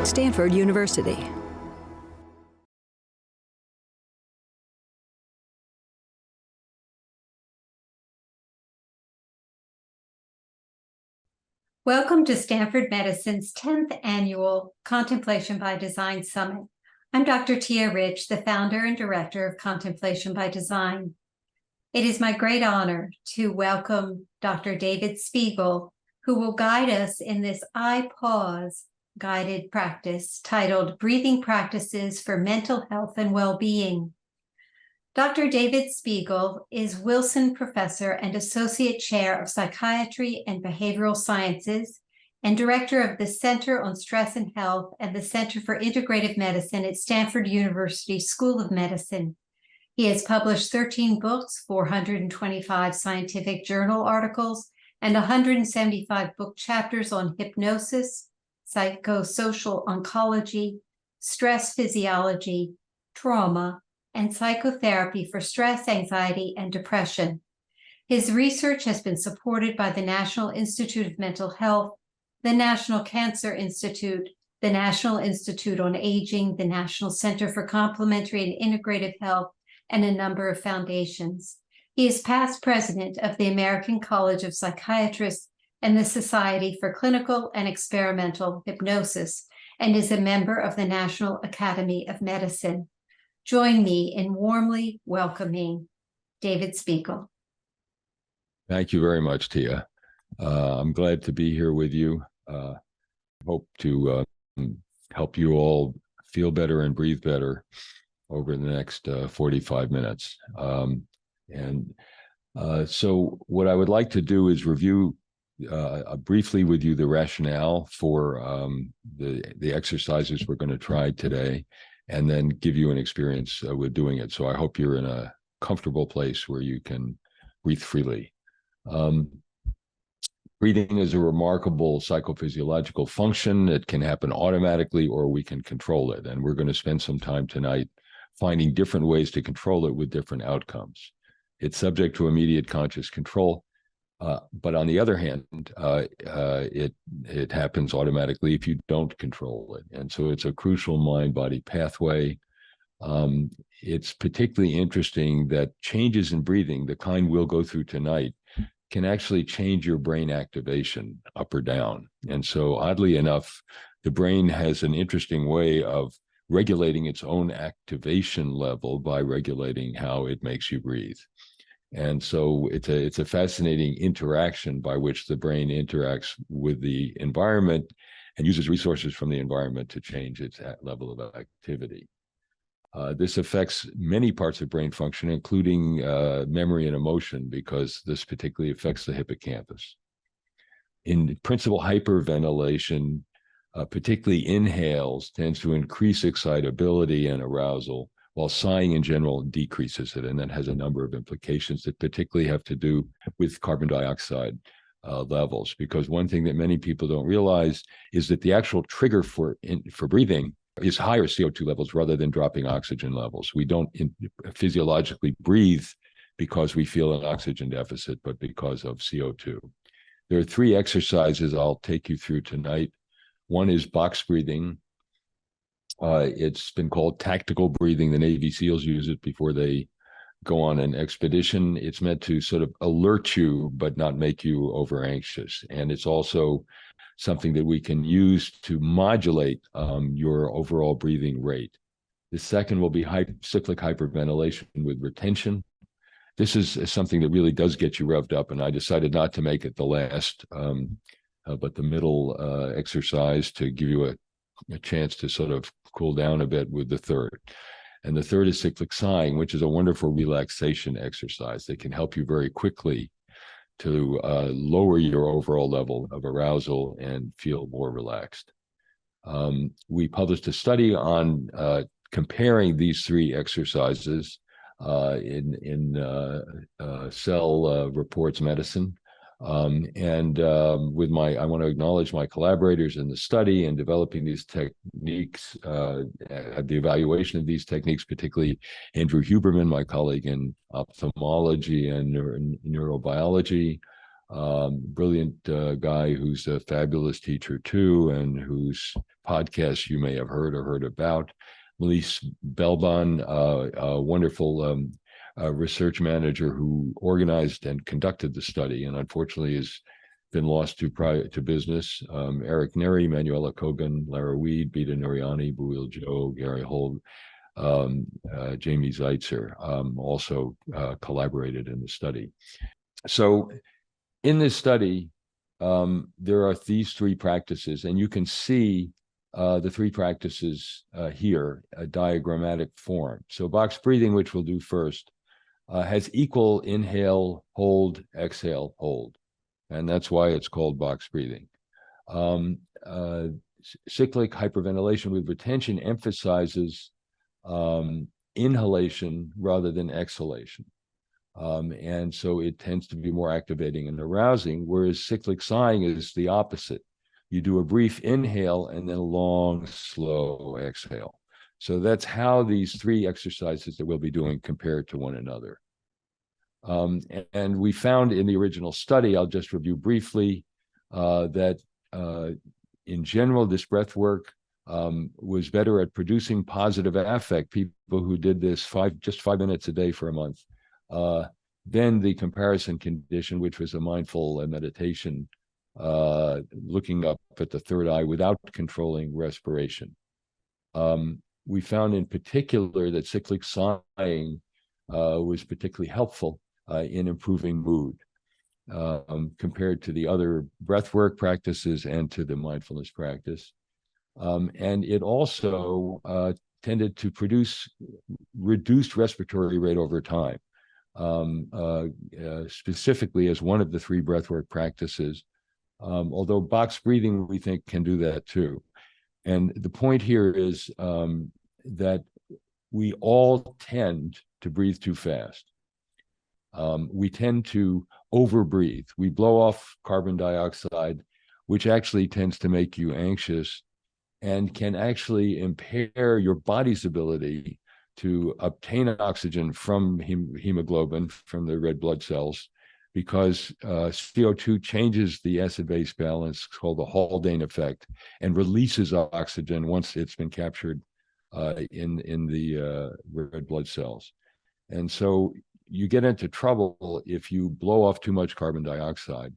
Stanford University. Welcome to Stanford Medicine's 10th Annual Contemplation by Design Summit. I'm Dr. Tia Rich, the founder and director of Contemplation by Design. It is my great honor to welcome Dr. David Spiegel, who will guide us in this iPause guided practice titled Breathing Practices for Mental Health and Well-Being. Dr. David Spiegel is Willson Professor and Associate Chair of Psychiatry and Behavioral Sciences and Director of the Center on Stress and Health and the Center for Integrative Medicine at Stanford University School of Medicine. He has published 13 books, 425 scientific journal articles, and 175 book chapters on hypnosis, psychosocial oncology, stress physiology, trauma, and psychotherapy for stress, anxiety, and depression. His research has been supported by the National Institute of Mental Health, the National Cancer Institute, the National Institute on Aging, the National Center for Complementary and Integrative Health, and a number of foundations. He is past president of the American College of Psychiatrists and the Society for Clinical and Experimental Hypnosis, and is a member of the National Academy of Medicine. Join me in warmly welcoming David Spiegel. Thank you very much, Tia. I'm glad to be here with you. Hope to help you all feel better and breathe better over the next 45 minutes. So what I would like to do is review briefly with you the rationale for the exercises we're going to try today, and then give you an experience with doing it. So I hope you're in a comfortable place where you can breathe freely. Breathing is a remarkable psychophysiological function. It can happen automatically or we can control it. And we're going to spend some time tonight finding different ways to control it with different outcomes. It's subject to immediate conscious control. But on the other hand, it happens automatically if you don't control it. And so it's a crucial mind-body pathway. It's particularly interesting that changes in breathing, the kind we'll go through tonight, can actually change your brain activation up or down. And so oddly enough, the brain has an interesting way of regulating its own activation level by regulating how it makes you breathe. And so it's a fascinating interaction by which the brain interacts with the environment and uses resources from the environment to change its level of activity. This affects many parts of brain function, including memory and emotion, because this particularly affects the hippocampus. In principle, hyperventilation, particularly inhales, tends to increase excitability and arousal, while sighing in general decreases it. And that has a number of implications that particularly have to do with carbon dioxide levels. Because one thing that many people don't realize is that the actual trigger for breathing is higher CO2 levels rather than dropping oxygen levels. We don't physiologically breathe because we feel an oxygen deficit, but because of CO2. There are 3 exercises I'll take you through tonight. One is box breathing. It's been called tactical breathing. The Navy SEALs use it before they go on an expedition. It's meant to sort of alert you, but not make you over anxious. And it's also something that we can use to modulate your overall breathing rate. The second will be cyclic hyperventilation with retention. This is something that really does get you revved up, and I decided not to make it the last, but the middle exercise to give you a chance to sort of cool down a bit with the third. And the third is cyclic sighing, which is a wonderful relaxation exercise that can help you very quickly to lower your overall level of arousal and feel more relaxed. We published a study on comparing these 3 exercises in Cell Reports Medicine. I want to acknowledge my collaborators in the study and developing these techniques, the evaluation of these techniques, particularly Andrew Huberman, my colleague in ophthalmology and neurobiology, brilliant guy who's a fabulous teacher too, and whose podcast you may have heard or heard about. Melise Belbon, a wonderful research manager who organized and conducted the study, and unfortunately has been lost to business. Eric Neri, Manuela Kogan, Lara Weed, Bita Nuriani, Buil Joe, Gary Holt, Jamie Zeitzer also collaborated in the study. So in this study, there are these three practices, and you can see the three practices here, a diagrammatic form. So box breathing, which we'll do first, has equal inhale, hold, exhale, hold. And that's why it's called box breathing. Cyclic hyperventilation with retention emphasizes inhalation rather than exhalation. And so it tends to be more activating and arousing, whereas cyclic sighing is the opposite. You do a brief inhale and then a long, slow exhale. So that's how these three exercises that we'll be doing compare to one another. And we found in the original study, I'll just review briefly, that in general, this breath work was better at producing positive affect, people who did this just 5 minutes a day for a month. Then the comparison condition, which was a mindful meditation, looking up at the third eye without controlling respiration. We found in particular that cyclic sighing was particularly helpful in improving mood compared to the other breathwork practices and to the mindfulness practice. And it also tended to produce reduced respiratory rate over time. Specifically as one of the three breathwork practices, although box breathing, we think, can do that too. And the point here is that we all tend to breathe too fast. We tend to overbreathe. We blow off carbon dioxide, which actually tends to make you anxious and can actually impair your body's ability to obtain oxygen from hemoglobin, from the red blood cells, because CO2 changes the acid-base balance, called the Haldane effect, and releases oxygen once it's been captured in the red blood cells. And so you get into trouble if you blow off too much carbon dioxide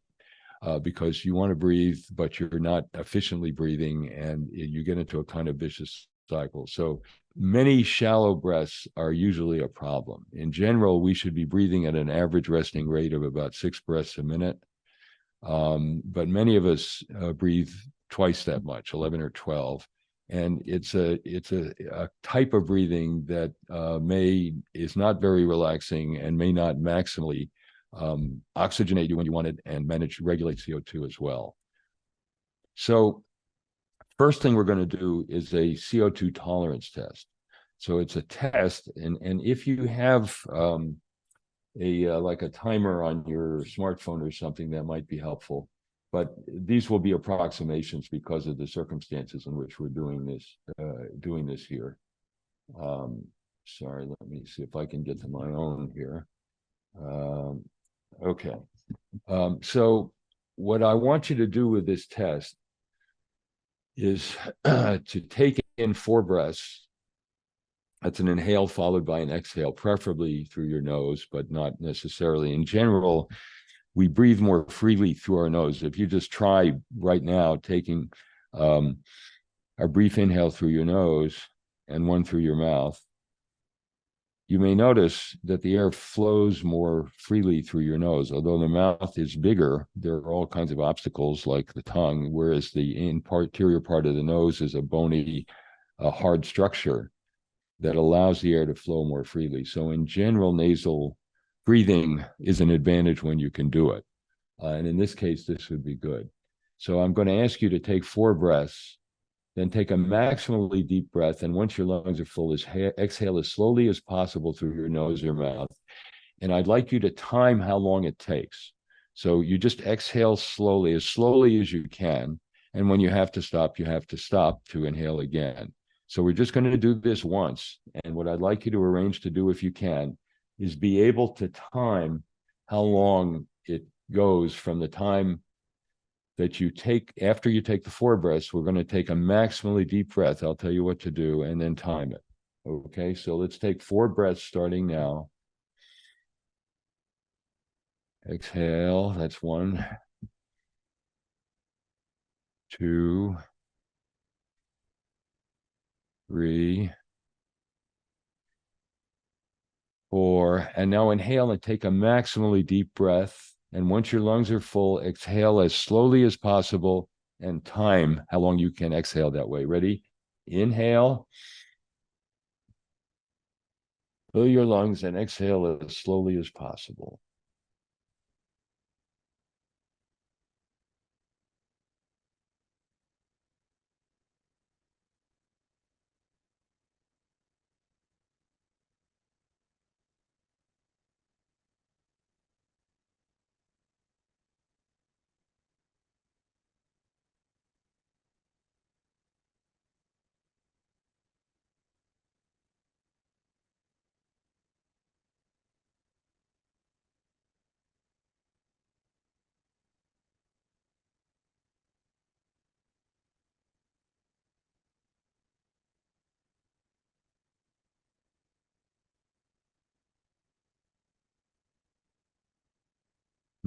because you want to breathe, but you're not efficiently breathing, and you get into a kind of vicious cycle. So many shallow breaths are usually a problem. In general, we should be breathing at an average resting rate of about 6 breaths a minute. But many of us breathe twice that much, 11 or 12. And it's a type of breathing that is not very relaxing and may not maximally oxygenate you when you want it and regulate CO2 as well. So first thing we're going to do is a CO2 tolerance test. So it's a test, and if you have like a timer on your smartphone or something, that might be helpful. But these will be approximations because of the circumstances in which we're doing this here. Sorry, let me see if I can get to my own here. Okay. So what I want you to do with this test is to take in 4 breaths. That's an inhale followed by an exhale, preferably through your nose, but not necessarily. In general, we breathe more freely through our nose. If you just try right now taking a brief inhale through your nose and one through your mouth, you may notice that the air flows more freely through your nose. Although the mouth is bigger, there are all kinds of obstacles like the tongue, whereas the anterior part of the nose is a bony, hard structure that allows the air to flow more freely. So in general, nasal breathing is an advantage when you can do it. And in this case, this would be good. So I'm going to ask you to take 4 breaths, then take a maximally deep breath. And once your lungs are full, exhale as slowly as possible through your nose or mouth. And I'd like you to time how long it takes. So you just exhale as slowly as you can. And when you have to stop to inhale again. So we're just going to do this once. And what I'd like you to arrange to do, if you can, is be able to time how long it goes from the time that you take, after you take the 4 breaths, we're going to take a maximally deep breath. I'll tell you what to do and then time it. Okay, so let's take 4 breaths starting now. Exhale, that's 1, 2, 3, 4. And now inhale and take a maximally deep breath. And once your lungs are full, exhale as slowly as possible and time how long you can exhale that way. Ready? Inhale. Fill your lungs and exhale as slowly as possible.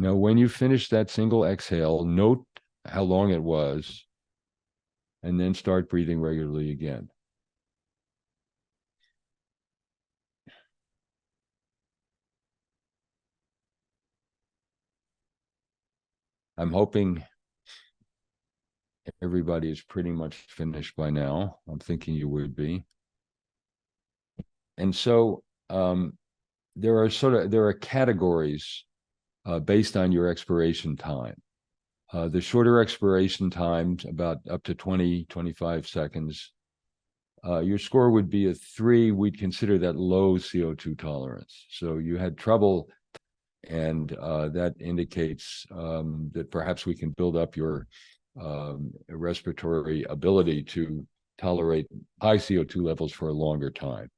Now, when you finish that single exhale, note how long it was, and then start breathing regularly again. I'm hoping everybody is pretty much finished by now. I'm thinking you would be. And so there are categories based on your expiration time. The shorter expiration times, about up to 20, 25 seconds, your score would be a 3. We'd consider that low CO2 tolerance. So you had trouble, and that indicates that perhaps we can build up your respiratory ability to tolerate high CO2 levels for a longer time.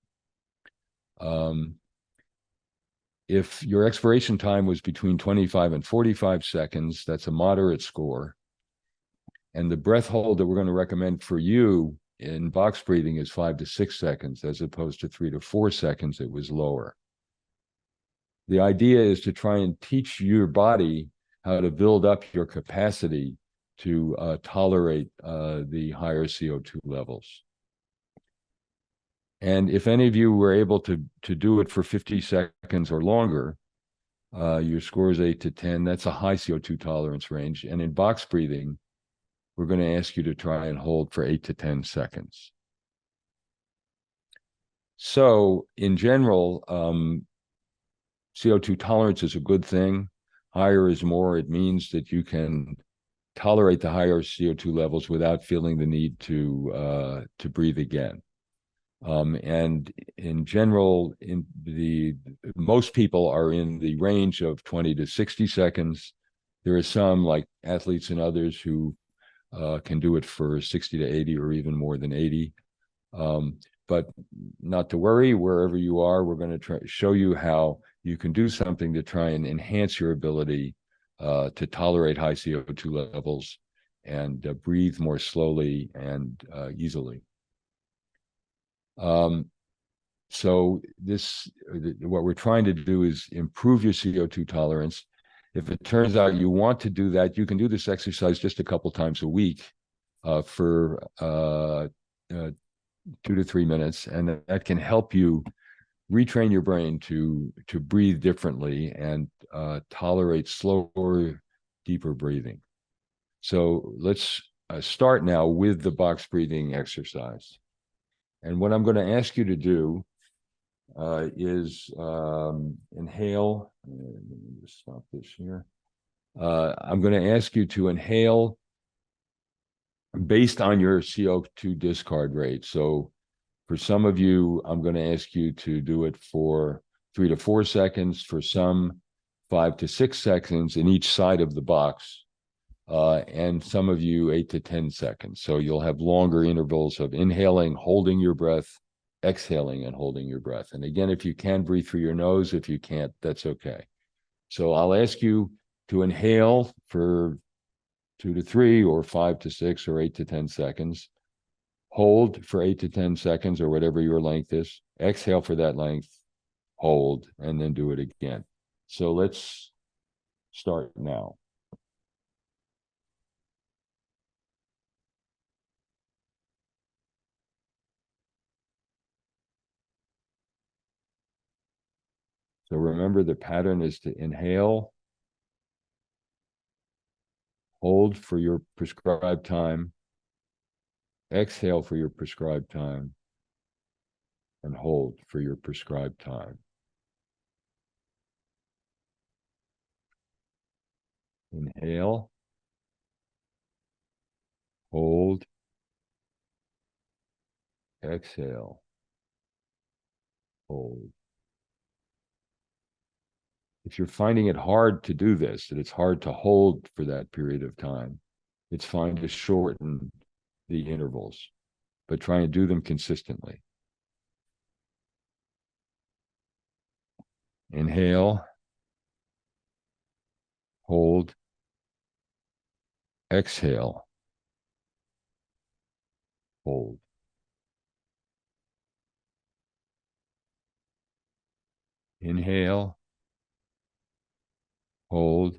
If your expiration time was between 25 and 45 seconds, that's a moderate score. And the breath hold that we're going to recommend for you in box breathing is 5 to 6 seconds, as opposed to 3 to 4 seconds, it was lower. The idea is to try and teach your body how to build up your capacity to tolerate the higher CO2 levels. And if any of you were able to do it for 50 seconds or longer, your score is 8 to 10. That's a high CO2 tolerance range. And in box breathing, we're going to ask you to try and hold for 8 to 10 seconds. So in general, CO2 tolerance is a good thing. Higher is more. It means that you can tolerate the higher CO2 levels without feeling the need to breathe again. And in general, most people are in the range of 20 to 60 seconds. There are some, like athletes and others, who can do it for 60 to 80 or even more than 80. But not to worry, wherever you are, we're going to show you how you can do something to try and enhance your ability to tolerate high CO2 levels and breathe more slowly and easily. So what we're trying to do is improve your CO2 tolerance. If it turns out you want to do that, you can do this exercise just a couple times a week for 2 to 3 minutes, and that can help you retrain your brain to breathe differently and tolerate slower, deeper breathing. So let's start now with the box breathing exercise. And what I'm going to ask you to do is inhale. Let me just stop this here. I'm going to ask you to inhale based on your CO2 discard rate. So for some of you, I'm going to ask you to do it for 3 to 4 seconds, for some 5 to 6 seconds in each side of the box, and some of you 8 to 10 seconds. So you'll have longer intervals of inhaling, holding your breath, exhaling and holding your breath. And again, if you can, breathe through your nose. If you can't, that's okay. So I'll ask you to inhale for 2 to 3 or 5 to 6 or 8 to 10 seconds. Hold for 8 to 10 seconds or whatever your length is. Exhale for that length, hold, and then do it again. So let's start now. So remember, the pattern is to inhale, hold for your prescribed time, exhale for your prescribed time, and hold for your prescribed time. Inhale, hold, exhale, hold. If you're finding it hard to do this, that it's hard to hold for that period of time, it's fine to shorten the intervals, but try and do them consistently. Inhale, hold, exhale, hold. Inhale, hold,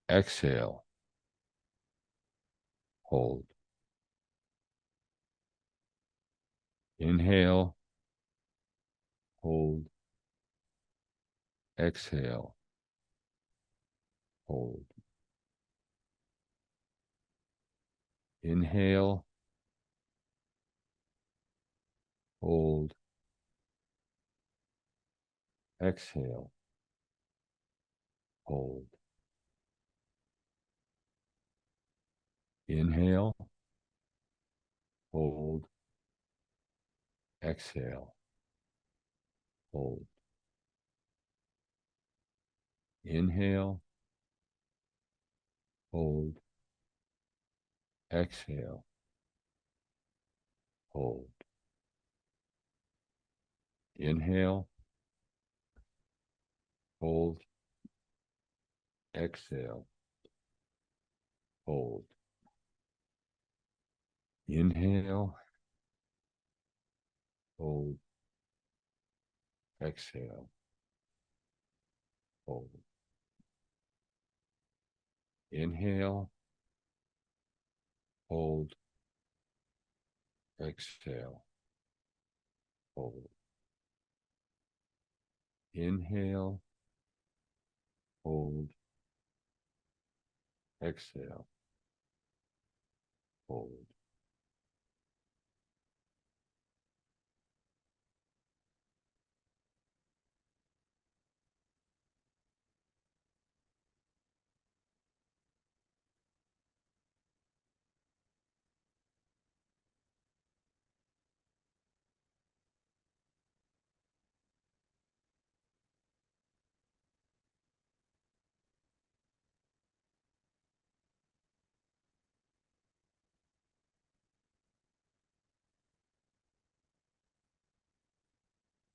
exhale, hold. Inhale, hold, exhale, hold. Inhale, hold, exhale, hold. Inhale, hold, exhale, hold. Inhale, hold, exhale, hold. Inhale, hold, exhale, hold. Inhale, hold, exhale, hold. Inhale, hold, exhale, hold. Inhale, hold, exhale, hold.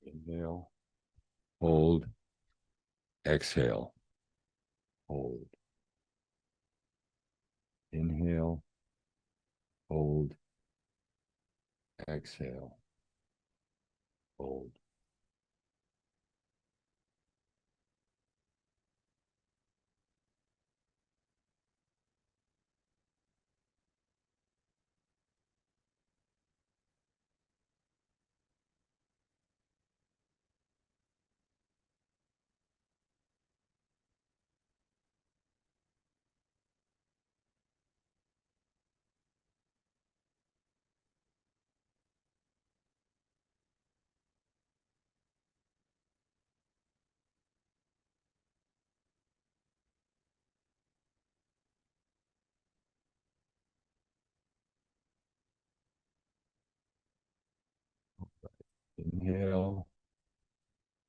Inhale, hold, exhale, hold. Inhale, hold, exhale, hold. Inhale,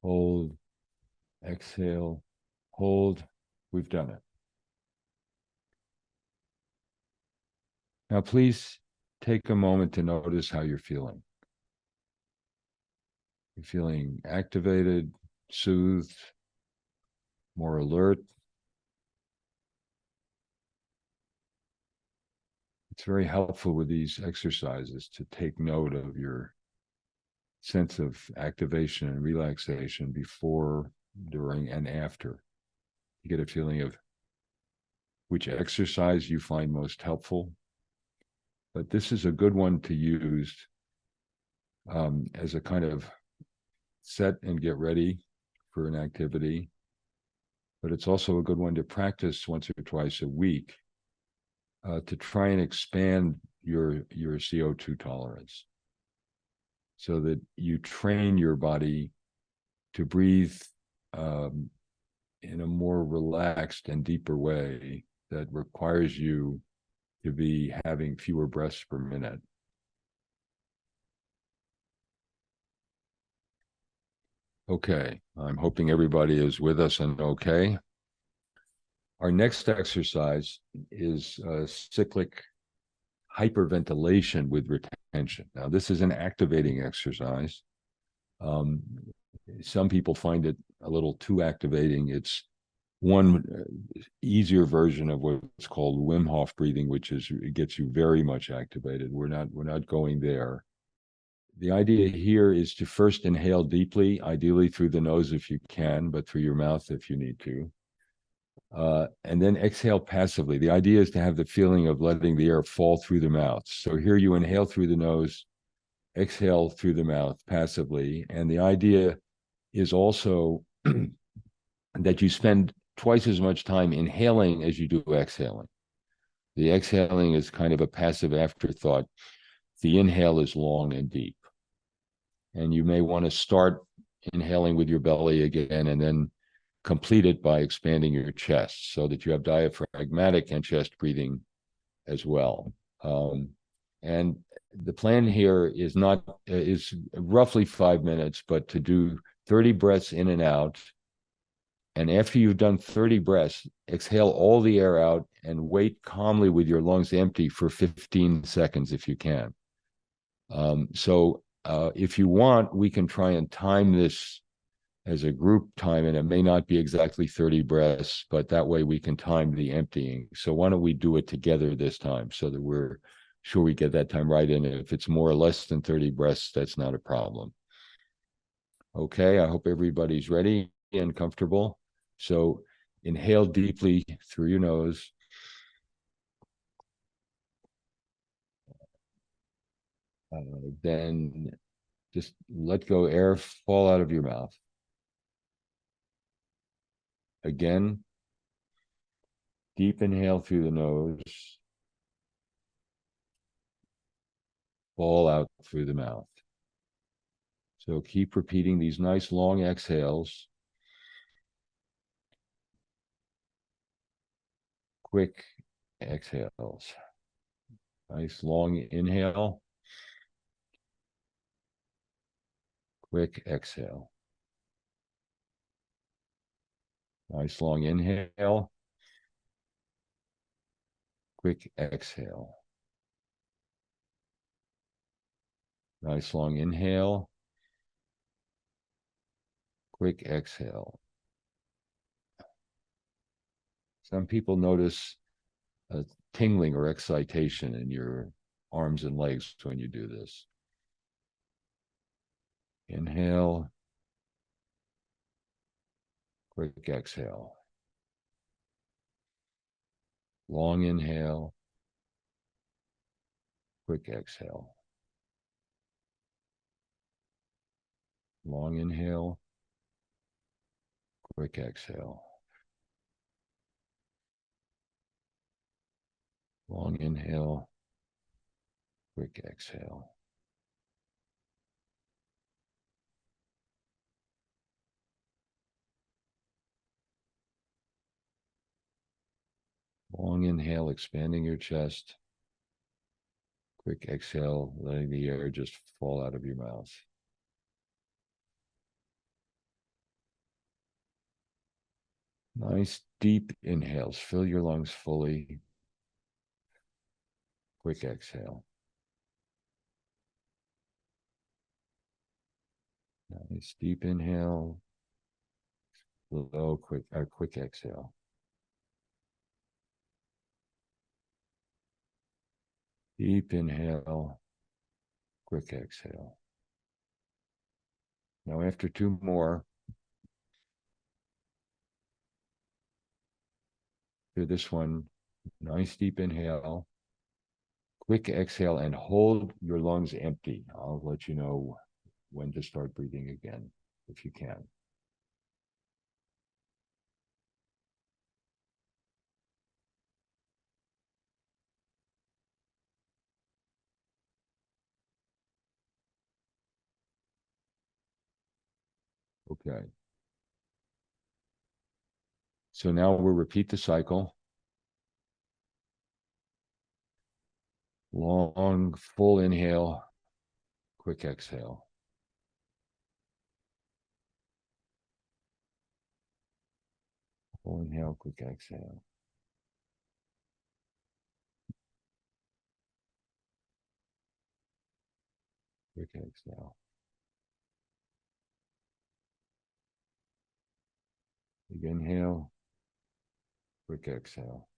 hold, exhale, hold. We've done it. Now, please take a moment to notice how you're feeling. You're feeling activated, soothed, more alert. It's very helpful with these exercises to take note of your sense of activation and relaxation before, during, and after. You get a feeling of which exercise you find most helpful. But this is a good one to use as a kind of set and get ready for an activity. But it's also a good one to practice once or twice a week to try and expand your CO2 tolerance so that you train your body to breathe in a more relaxed and deeper way that requires you to be having fewer breaths per minute. Okay, I'm hoping everybody is with us and okay. Our next exercise is cyclic hyperventilation with retention. Now, this is an activating exercise. Some people find it a little too activating. It's one easier version of what's called Wim Hof breathing, which is it gets you very much activated. We're not going there. The idea here is to first inhale deeply, ideally through the nose if you can, but through your mouth if you need to. And then exhale passively. The idea is to have the feeling of letting the air fall through the mouth. So here you inhale through the nose, exhale through the mouth passively. And the idea is also that you spend twice as much time inhaling as you do exhaling. The exhaling is kind of a passive afterthought. The inhale is long and deep. And you may want to start inhaling with your belly again and then complete it by expanding your chest so that you have diaphragmatic and chest breathing as well. And the plan here is roughly 5 minutes, but to do 30 breaths in and out. And after you've done 30 breaths, exhale all the air out and wait calmly with your lungs empty for 15 seconds if you can. If you want, we can try and time this as a group time, and it may not be exactly 30 breaths, but that way we can time the emptying. So why don't we do it together this time so that we're sure we get that time right. And if it's more or less than 30 breaths, that's not a problem. Okay, I hope everybody's ready and comfortable. So inhale deeply through your nose. Then just let go, air fall out of your mouth. Again, deep inhale through the nose, fall out through the mouth. So keep repeating these nice long exhales. Quick exhales. Nice long inhale. Quick exhale. Nice long inhale. Quick exhale. Nice long inhale. Quick exhale. Some people notice a tingling or excitation in your arms and legs when you do this. Inhale. Quick exhale. Long inhale. Quick exhale. Long inhale. Quick exhale. Long inhale. Quick exhale. Long inhale, expanding your chest. Quick exhale, letting the air just fall out of your mouth. Nice deep inhales. Fill your lungs fully. Quick exhale. Nice deep inhale. slow, quick exhale. Deep inhale, quick exhale. Now after two more, do this one, nice deep inhale, quick exhale, and hold your lungs empty. I'll let you know when to start breathing again, if you can. Okay. So now we'll repeat the cycle. Long, full inhale, quick exhale. Full inhale, quick exhale. Quick exhale. Big inhale, quick exhale.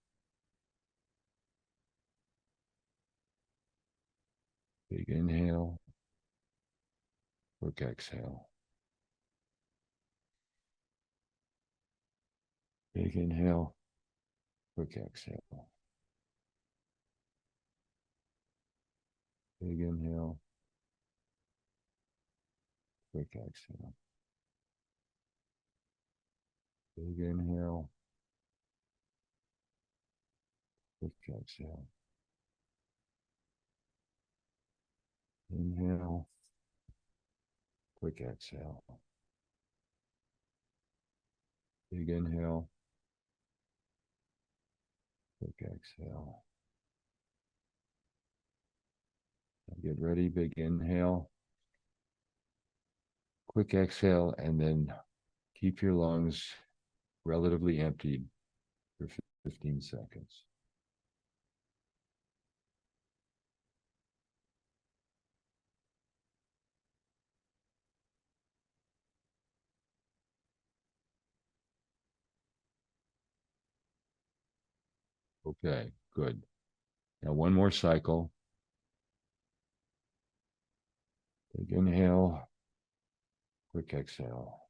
Big inhale, quick exhale. Big inhale, quick exhale. Big inhale, quick exhale. Big inhale, quick exhale. Inhale, quick exhale. Big inhale, quick exhale. Now get ready, big inhale, quick exhale, and then keep your lungs relatively emptied for 15 seconds. Okay, good. Now one more cycle. Big inhale, quick exhale.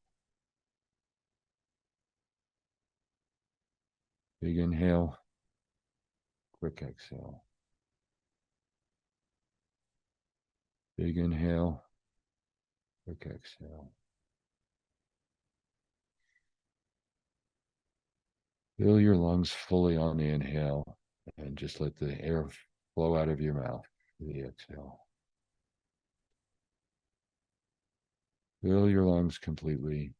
Big inhale, quick exhale. Big inhale, quick exhale. Fill your lungs fully on the inhale and just let the air flow out of your mouth for the exhale. Fill your lungs completely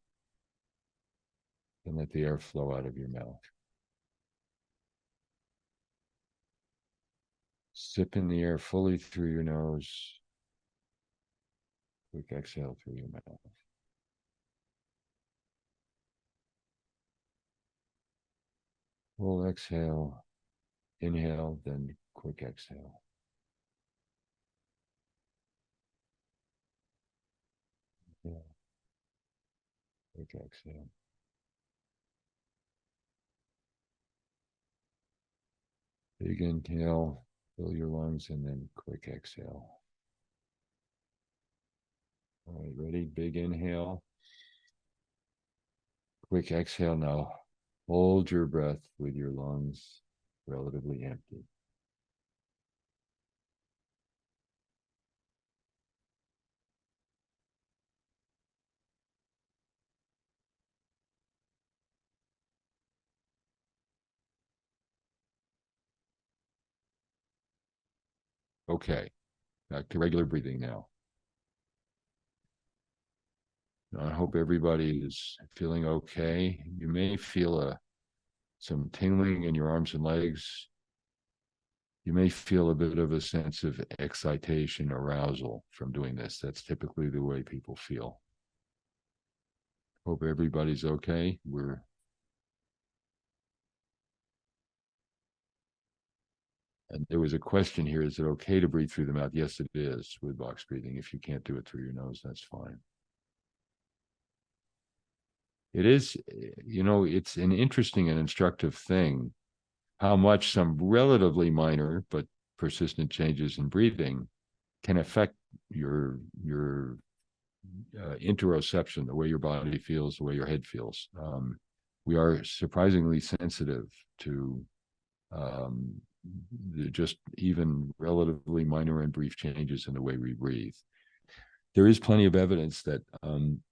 and let the air flow out of your mouth. Sip in the air fully through your nose. Quick exhale through your mouth. Full exhale, inhale, then quick exhale. Inhale, quick exhale. Big inhale, fill your lungs, and then quick exhale. All right, ready? Big inhale. Quick exhale now. Hold your breath with your lungs relatively empty. Okay, back to regular breathing now. I hope everybody is feeling okay. You may feel some tingling in your arms and legs. You may feel a bit of a sense of excitation, arousal from doing this. That's typically the way people feel. Hope everybody's okay. And there was a question here, is it okay to breathe through the mouth? Yes, it is with box breathing. If you can't do it through your nose, that's fine. It is, it's an interesting and instructive thing how much some relatively minor but persistent changes in breathing can affect your interoception, the way your body feels, the way your head feels. We are surprisingly sensitive to just even relatively minor and brief changes in the way we breathe. There is plenty of evidence that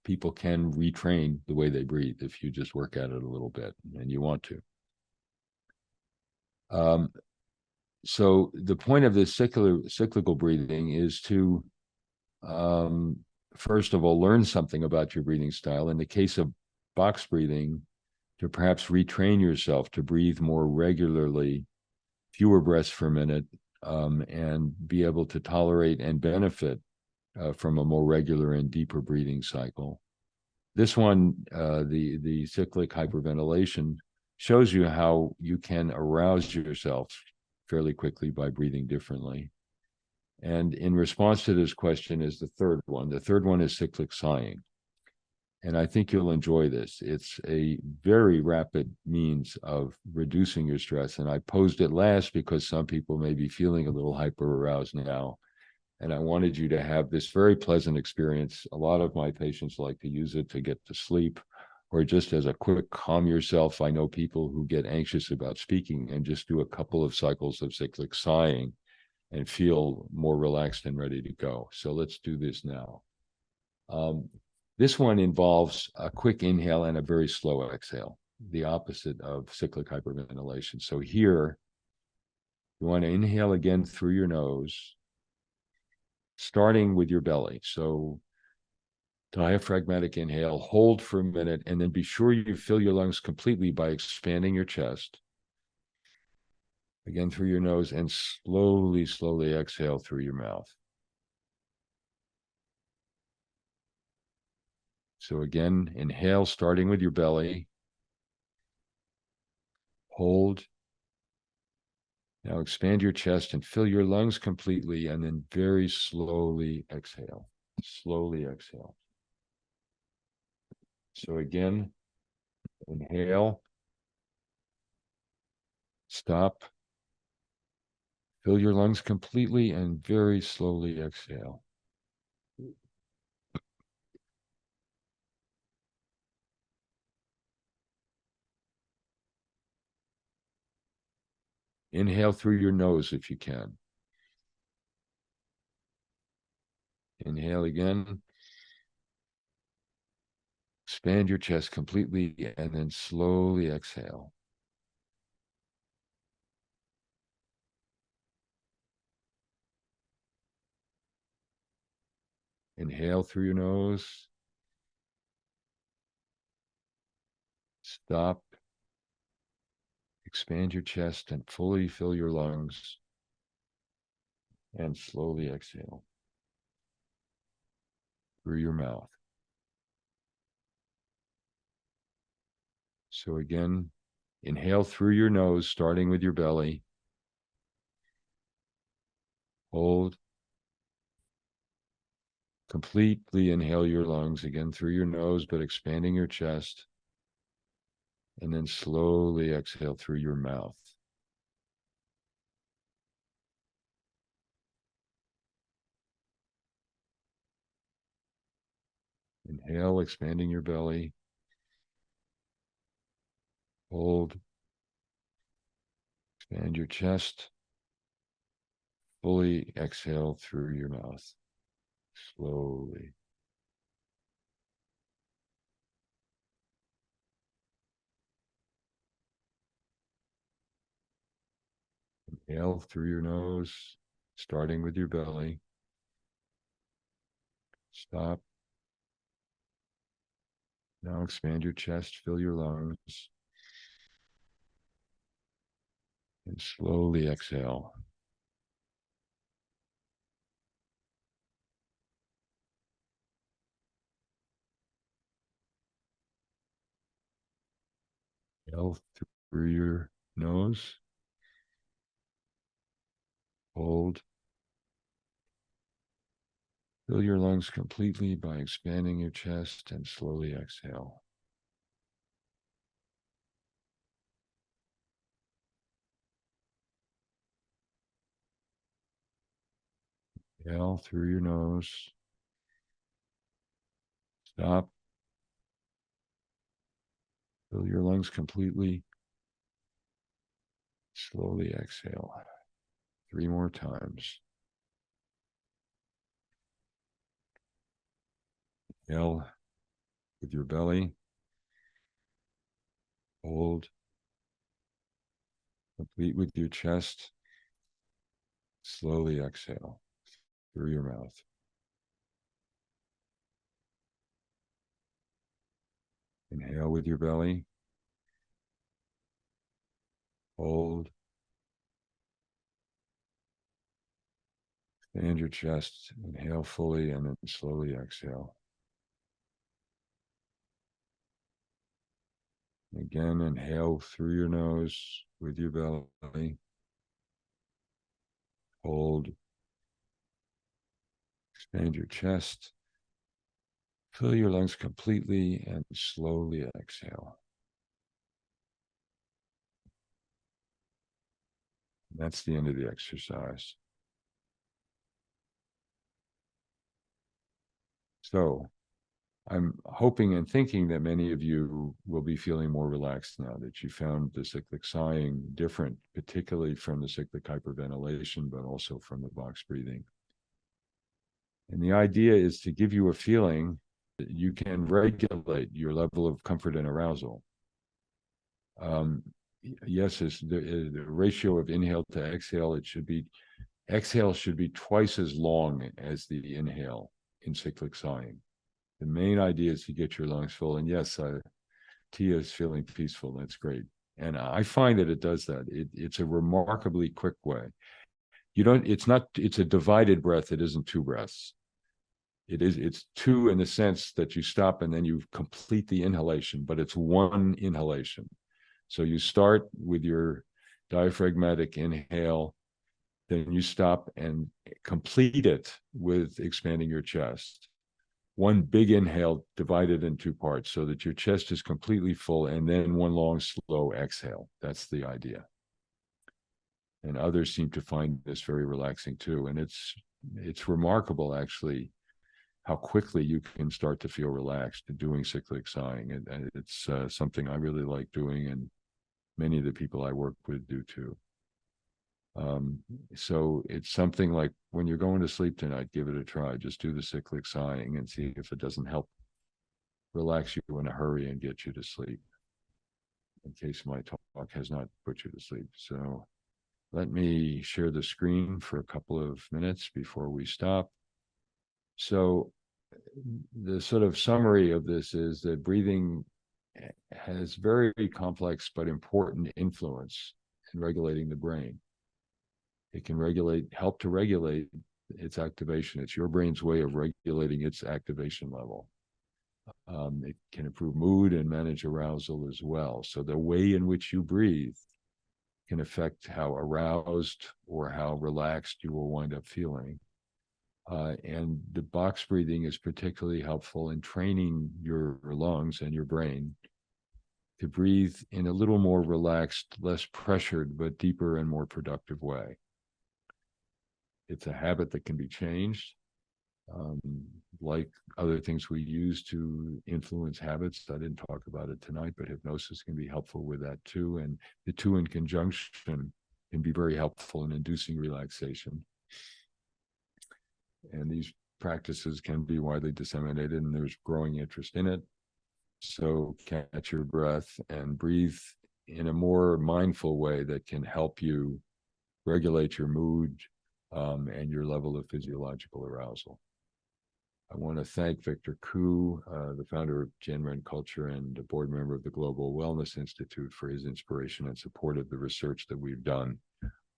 people can retrain the way they breathe if you just work at it a little bit, and you want to. So the point of this cyclical breathing is to, first of all, learn something about your breathing style. In the case of box breathing, to perhaps retrain yourself to breathe more regularly, fewer breaths per minute, and be able to tolerate and benefit from a more regular and deeper breathing cycle. This one, the cyclic hyperventilation, shows you how you can arouse yourself fairly quickly by breathing differently. And in response to this question is the third one. The third one is cyclic sighing. And I think you'll enjoy this. It's a very rapid means of reducing your stress. And I posed it last because some people may be feeling a little hyper aroused now. And I wanted you to have this very pleasant experience. A lot of my patients like to use it to get to sleep or just as a quick calm yourself. I know people who get anxious about speaking and just do a couple of cycles of cyclic sighing and feel more relaxed and ready to go. So let's do this now. This one involves a quick inhale and a very slow exhale, the opposite of cyclic hyperventilation. So here, you want to inhale again through your nose, starting with your belly. So diaphragmatic inhale, hold for a minute, and then be sure you fill your lungs completely by expanding your chest. Again through your nose, and slowly, slowly exhale through your mouth. So again, inhale, starting with your belly. Hold. Now expand your chest and fill your lungs completely, and then very slowly exhale. Slowly exhale. So again, inhale. Stop. Fill your lungs completely and very slowly exhale. Inhale through your nose if you can. Inhale again. Expand your chest completely and then slowly exhale. Inhale through your nose. Stop. Expand your chest and fully fill your lungs. And slowly exhale through your mouth. So again, inhale through your nose, starting with your belly. Hold. Completely inhale your lungs again through your nose, but expanding your chest. And then slowly exhale through your mouth. Inhale, expanding your belly. Hold. Expand your chest. Fully exhale through your mouth. Slowly. Inhale through your nose, starting with your belly. Stop. Now expand your chest, fill your lungs. And slowly exhale. Inhale through your nose. Hold. Fill your lungs completely by expanding your chest and slowly exhale. Inhale through your nose. Stop. Fill your lungs completely. Slowly exhale. 3 more times. Inhale with your belly. Hold. Complete with your chest. Slowly exhale through your mouth. Inhale with your belly. Hold. Expand your chest. Inhale fully and then slowly exhale. Again, inhale through your nose with your belly. Hold. Expand your chest. Fill your lungs completely and slowly exhale. That's the end of the exercise. So I'm hoping and thinking that many of you will be feeling more relaxed now that you found the cyclic sighing different, particularly from the cyclic hyperventilation, but also from the box breathing. And the idea is to give you a feeling that you can regulate your level of comfort and arousal. Yes, the ratio of inhale to exhale, exhale should be twice as long as the inhale in cyclic sighing. The main idea is to get your lungs full. And yes, Tia is feeling peaceful. That's great. And I find that it does that. It's a remarkably quick way. It's a divided breath. It isn't 2 breaths. It's 2 in the sense that you stop and then you complete the inhalation, but it's 1 inhalation. So you start with your diaphragmatic inhale, then you stop and complete it with expanding your chest. 1 big inhale divided in 2 parts so that your chest is completely full, and then 1 long, slow exhale. That's the idea. And others seem to find this very relaxing too. And it's remarkable, actually, how quickly you can start to feel relaxed doing cyclic sighing. And it's something I really like doing, and many of the people I work with do too. So it's something like when you're going to sleep tonight, give it a try. Just do the cyclic sighing and see if it doesn't help relax you in a hurry and get you to sleep, in case my talk has not put you to sleep. So let me share the screen for a couple of minutes before we stop. So the sort of summary of this is that breathing has very complex but important influence in regulating the brain. It can help to regulate its activation. It's your brain's way of regulating its activation level. It can improve mood and manage arousal as well. So the way in which you breathe can affect how aroused or how relaxed you will wind up feeling. And the box breathing is particularly helpful in training your lungs and your brain to breathe in a little more relaxed, less pressured, but deeper and more productive way. It's a habit that can be changed, like other things we use to influence habits. I didn't talk about it tonight, but hypnosis can be helpful with that too. And the 2 in conjunction can be very helpful in inducing relaxation. And these practices can be widely disseminated, and there's growing interest in it. So catch your breath and breathe in a more mindful way that can help you regulate your mood and your level of physiological arousal. I want to thank Victor Koo, the founder of Gen Culture and a board member of the Global Wellness Institute, for his inspiration and support of the research that we've done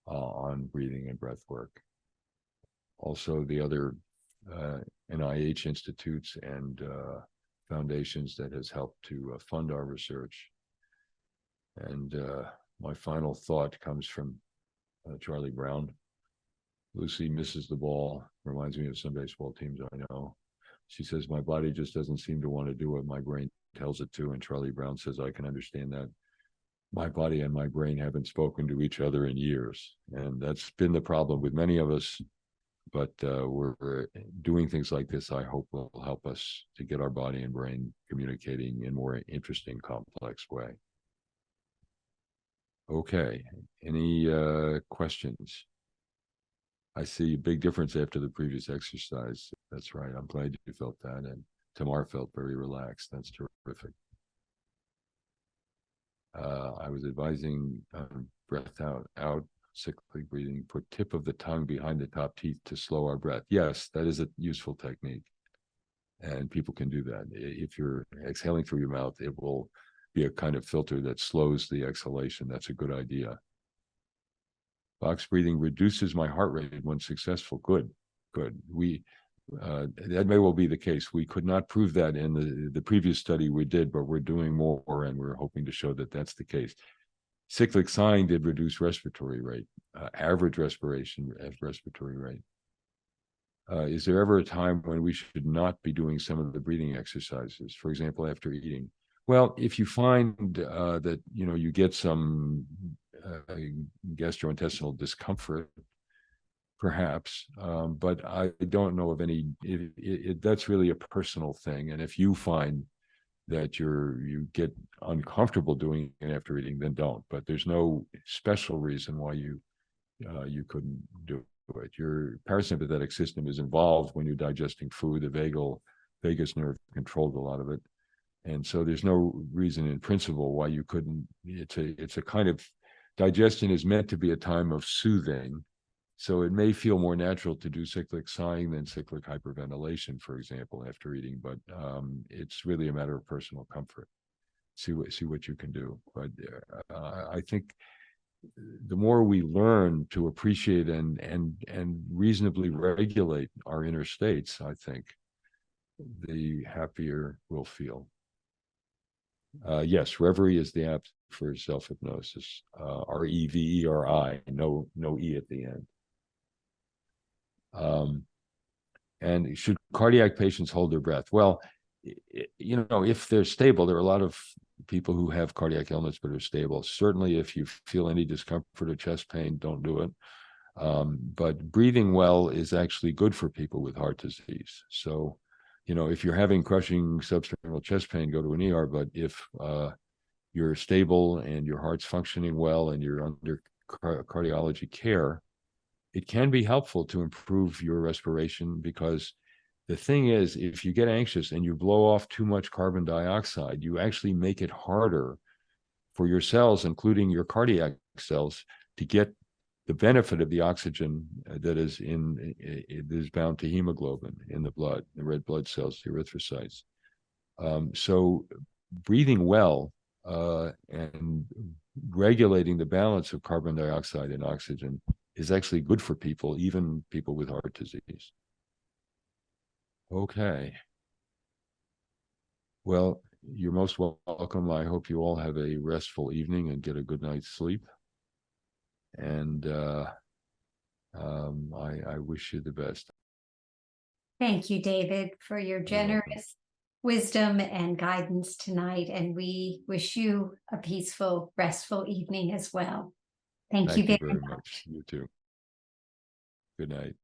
on breathing and breath work. Also, the other NIH institutes and foundations that has helped to fund our research. And my final thought comes from Charlie Brown. Lucy misses the ball, reminds me of some baseball teams I know. She says, my body just doesn't seem to want to do what my brain tells it to. And Charlie Brown says, I can understand that. My body and my brain haven't spoken to each other in years. And that's been the problem with many of us. But we're doing things like this, I hope, will help us to get our body and brain communicating in a more interesting, complex way. Okay, any questions? I see a big difference after the previous exercise. That's right. I'm glad you felt that. And Tamar felt very relaxed. That's terrific. I was advising breath out, cyclic breathing, put tip of the tongue behind the top teeth to slow our breath. Yes, that is a useful technique. And people can do that. If you're exhaling through your mouth, it will be a kind of filter that slows the exhalation. That's a good idea. Box breathing reduces my heart rate when successful. Good. That may well be the case. We could not prove that in the previous study we did, but we're doing more, and we're hoping to show that that's the case. Cyclic sighing did reduce respiratory rate, average respiratory rate. Is there ever a time when we should not be doing some of the breathing exercises, for example, after eating? Well, if you find that you get some gastrointestinal discomfort, perhaps, but I don't know of any. That's really a personal thing, and if you find that you get uncomfortable doing it after eating, then don't. But there's no special reason why you couldn't do it. Your parasympathetic system is involved when you're digesting food. The vagus nerve controls a lot of it, and so there's no reason in principle why you couldn't. It's a kind of digestion is meant to be a time of soothing. So it may feel more natural to do cyclic sighing than cyclic hyperventilation, for example, after eating, but it's really a matter of personal comfort. See what you can do. But I think the more we learn to appreciate and reasonably regulate our inner states, I think, the happier we'll feel. Yes, Reverie is the app for self-hypnosis. REVERI, no E at the end. And should cardiac patients hold their breath? Well, if they're stable, there are a lot of people who have cardiac illness but are stable. Certainly, if you feel any discomfort or chest pain, don't do it. But breathing well is actually good for people with heart disease. So, if you're having crushing substernal chest pain, go to an ER. But if you're stable and your heart's functioning well and you're under cardiology care, it can be helpful to improve your respiration, because the thing is, if you get anxious and you blow off too much carbon dioxide, you actually make it harder for your cells, including your cardiac cells, to get the benefit of the oxygen that is bound to hemoglobin in the blood, the red blood cells, the erythrocytes. So breathing well and regulating the balance of carbon dioxide and oxygen is actually good for people, even people with heart disease. Okay. Well, you're most welcome. I hope you all have a restful evening and get a good night's sleep. And I wish you the best. Thank you, David, for your generous wisdom and guidance tonight. And we wish you a peaceful, restful evening as well. Thank you very much. You too. Good night.